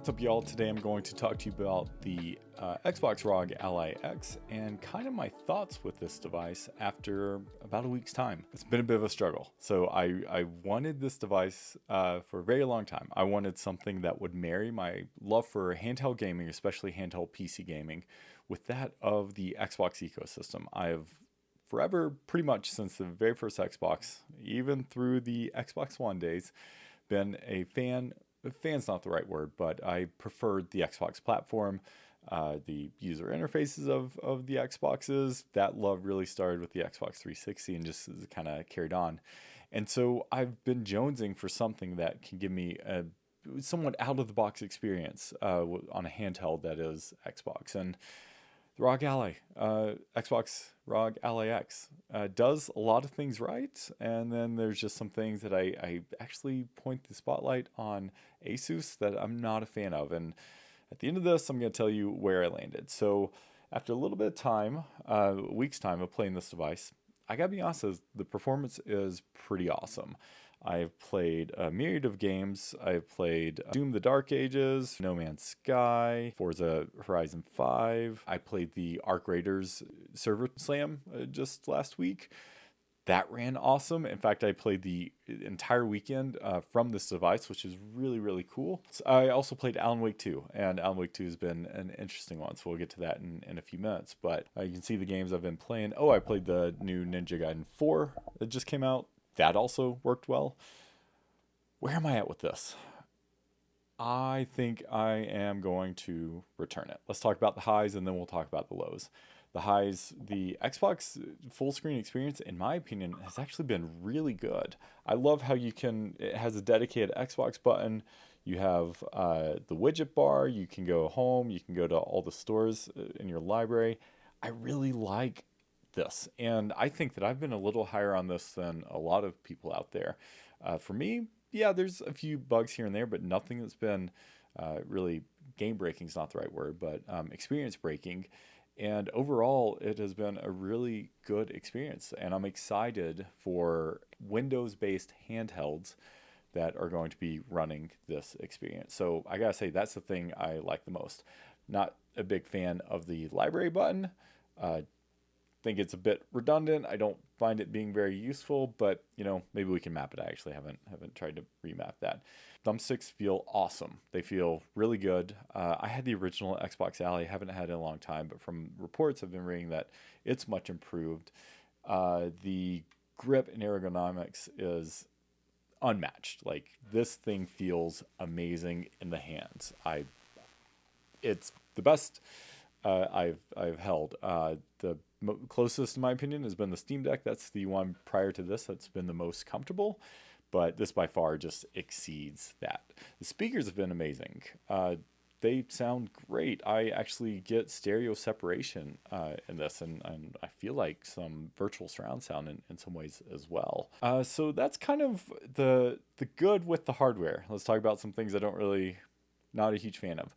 What's up, y'all? Today I'm going to talk to you about the Xbox Rog Ally X and kind of my thoughts with this device after about a week's time. It's been a bit of a struggle. So I wanted this device for a very long time. I wanted something that would marry my love for handheld gaming, especially handheld PC gaming, with that of the Xbox ecosystem. I've forever, pretty much since the very first Xbox, even through the Xbox One days, been a fan. Fan's not the right word, but I preferred the Xbox platform, the user interfaces of the Xboxes. That love really started with the Xbox 360 and just kind of carried on. And so I've been jonesing for something that can give me a somewhat out-of-the-box experience on a handheld that is Xbox. And the ROG Ally, Xbox Rog Ally X, does a lot of things right, and then there's just some things that I actually point the spotlight on Asus that I'm not a fan of. And at the end of this, I'm going to tell you where I landed. So after a little bit of time, a week's time of playing this device, I gotta be honest, the performance is pretty awesome. I've played a myriad of games. I've played Doom: The Dark Ages, No Man's Sky, Forza Horizon 5. I played the Arc Raiders server slam just last week. That ran awesome. In fact, I played the entire weekend from this device, which is really, really cool. So I also played Alan Wake 2, and Alan Wake 2 has been an interesting one, so we'll get to that in a few minutes. But you can see the games I've been playing. Oh, I played the new Ninja Gaiden 4 that just came out. That also worked well. Where am I at with this? I think I am going to return it. Let's talk about the highs and then we'll talk about the lows. The highs, the Xbox full screen experience, in my opinion, has actually been really good. I love how it has a dedicated Xbox button. You have the widget bar. You can go home. You can go to all the stores in your library. I really like this, and I think that I've been a little higher on this than a lot of people out there. For me, yeah, there's a few bugs here and there, but nothing that's been really game breaking is not the right word, but experience breaking. And overall, it has been a really good experience, and I'm excited for Windows-based handhelds that are going to be running this experience. So I gotta say, that's the thing I like the most. Not a big fan of the library button. Think it's a bit redundant. I don't find it being very useful, but maybe we can map it. I actually haven't tried to remap that. Thumbsticks feel awesome. They feel really good. I had the original Xbox Ally, haven't had it in a long time, but from reports I've been reading that it's much improved. The grip and ergonomics is unmatched. Like, this thing feels amazing in the hands. It's the best I've held. The closest, in my opinion, has been the Steam Deck. That's the one prior to this that's been the most comfortable, but this by far just exceeds that. The speakers have been amazing. They sound great. I actually get stereo separation in this, and I feel like some virtual surround sound in some ways as well. So that's kind of the good with the hardware. Let's talk about some things not a huge fan of.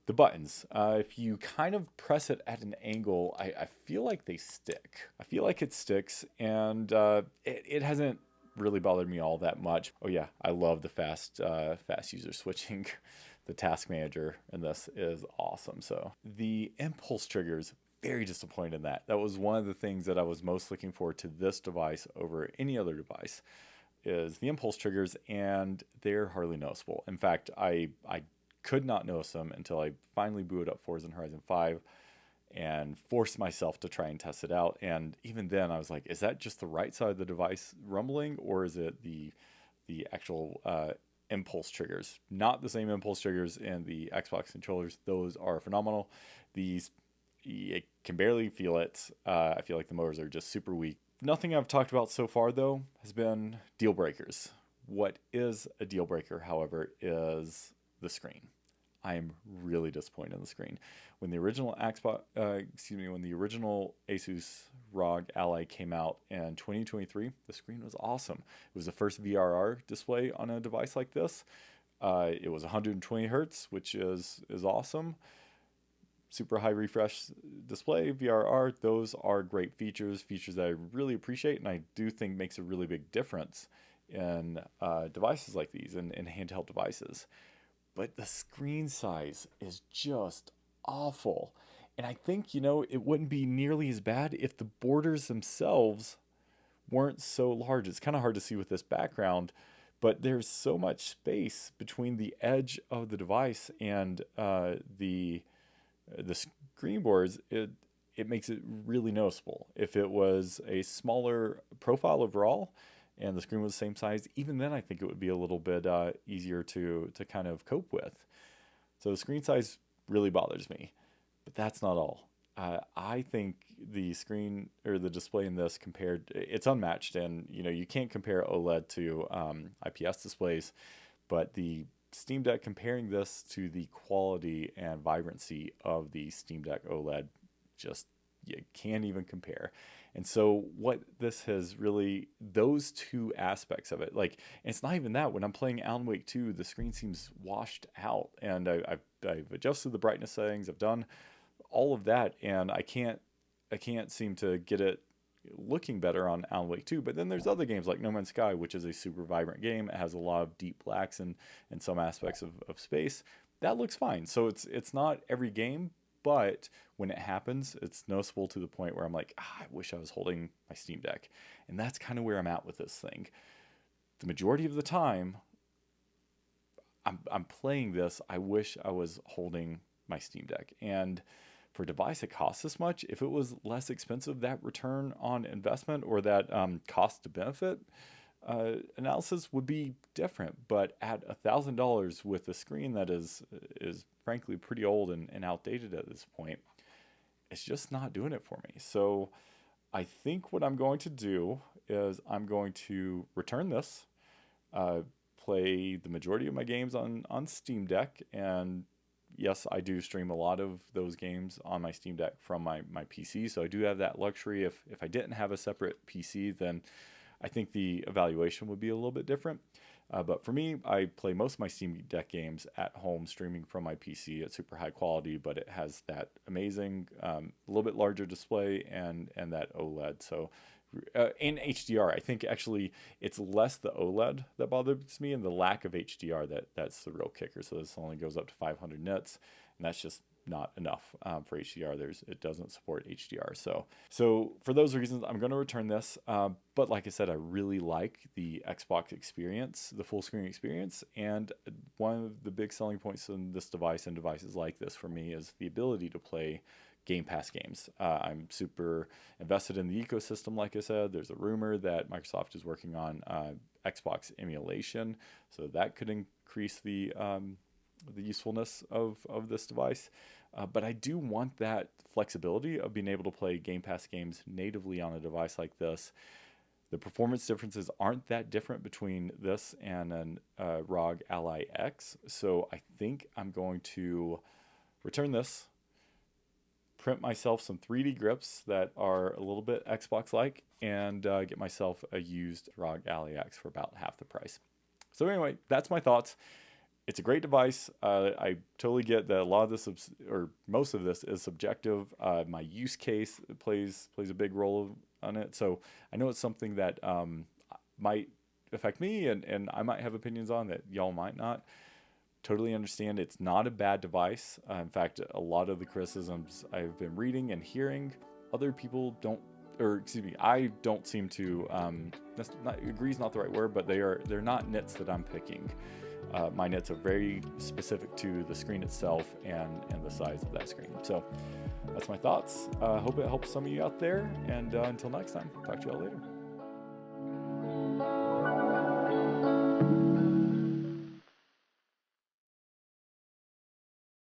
The buttons, if you kind of press it at an angle, I feel like they stick. I feel like it sticks, and it hasn't really bothered me all that much. Oh yeah, I love the fast user switching. The task manager in this is awesome. So the impulse triggers, very disappointed in that. That was one of the things that I was most looking forward to this device over any other device, is the impulse triggers, and they're hardly noticeable. In fact, I could not notice them until I finally booted up Forza Horizon 5 and forced myself to try and test it out. And even then I was like, is that just the right side of the device rumbling, or is it the actual impulse triggers? Not the same impulse triggers in the Xbox controllers. Those are phenomenal. These, you can barely feel it. I feel like the motors are just super weak. Nothing I've talked about so far, though, has been deal breakers. What is a deal breaker, however, is the screen. I am really disappointed in the screen. When the original when the original Asus ROG Ally came out in 2023, the screen was awesome. It was the first VRR display on a device like this. It was 120 hertz, which is awesome. Super high refresh display, VRR, those are great features that I really appreciate, and I do think makes a really big difference in devices like these, in handheld devices. but the screen size is just awful. And I think, you know, it wouldn't be nearly as bad if the borders themselves weren't so large. It's kind of hard to see with this background, but there's so much space between the edge of the device and the screen boards. It makes it really noticeable. If it was a smaller profile overall and the screen was the same size, even then I think it would be a little bit easier to kind of cope with. So the screen size really bothers me, but that's not all. I think the screen or the display in this it's unmatched, and you know, you can't compare OLED to IPS displays, but the Steam Deck, comparing this to the quality and vibrancy of the Steam Deck OLED, just, you can't even compare. And so what this has really, those two aspects of it, like, and it's not even that. When I'm playing Alan Wake 2, the screen seems washed out, and I've adjusted the brightness settings, I've done all of that, and I can't seem to get it looking better on Alan Wake 2. But then there's other games like No Man's Sky, which is a super vibrant game. It has a lot of deep blacks and some aspects of space. That looks fine. So it's not every game, but when it happens, it's noticeable to the point where I'm like, I wish I was holding my Steam Deck. And that's kind of where I'm at with this thing. The majority of the time I'm playing this, I wish I was holding my Steam Deck. And for a device that costs this much, if it was less expensive, that return on investment or that cost to benefit analysis would be different. But at $1,000 with a screen that is frankly pretty old and outdated at this point, it's just not doing it for me. So I think what I'm going to do is I'm going to return this, play the majority of my games on Steam Deck, and yes, I do stream a lot of those games on my Steam Deck from my PC, so I do have that luxury. If I didn't have a separate PC, then I think the evaluation would be a little bit different. But for me, I play most of my Steam Deck games at home, streaming from my PC at super high quality, but it has that amazing, a little bit larger display and that OLED. So in HDR, I think actually it's less the OLED that bothers me and the lack of HDR that's the real kicker. So this only goes up to 500 nits, and that's just not enough for HDR. It doesn't support HDR. So for those reasons, I'm going to return this. But like I said, I really like the Xbox experience, the full screen experience. And one of the big selling points in this device and devices like this for me is the ability to play Game Pass games. I'm super invested in the ecosystem. Like I said, there's a rumor that Microsoft is working on Xbox emulation, so that could increase the usefulness of this device. But I do want that flexibility of being able to play Game Pass games natively on a device like this. The performance differences aren't that different between this and an ROG Ally X, so I think I'm going to return this, print myself some 3D grips that are a little bit Xbox-like, and get myself a used ROG Ally X for about half the price. So anyway, that's my thoughts. It's a great device. I totally get that a lot of this, or most of this, is subjective. My use case plays a big role on it. So I know it's something that might affect me, and I might have opinions on that y'all might not. Totally understand. It's not a bad device. In fact, a lot of the criticisms I've been reading and hearing, other people don't, or excuse me, I don't seem to. Agree is not the right word, but they're not nits that I'm picking. My nits are very specific to the screen itself and the size of that screen. So that's my thoughts. Hope it helps some of you out there. And until next time, talk to you all later.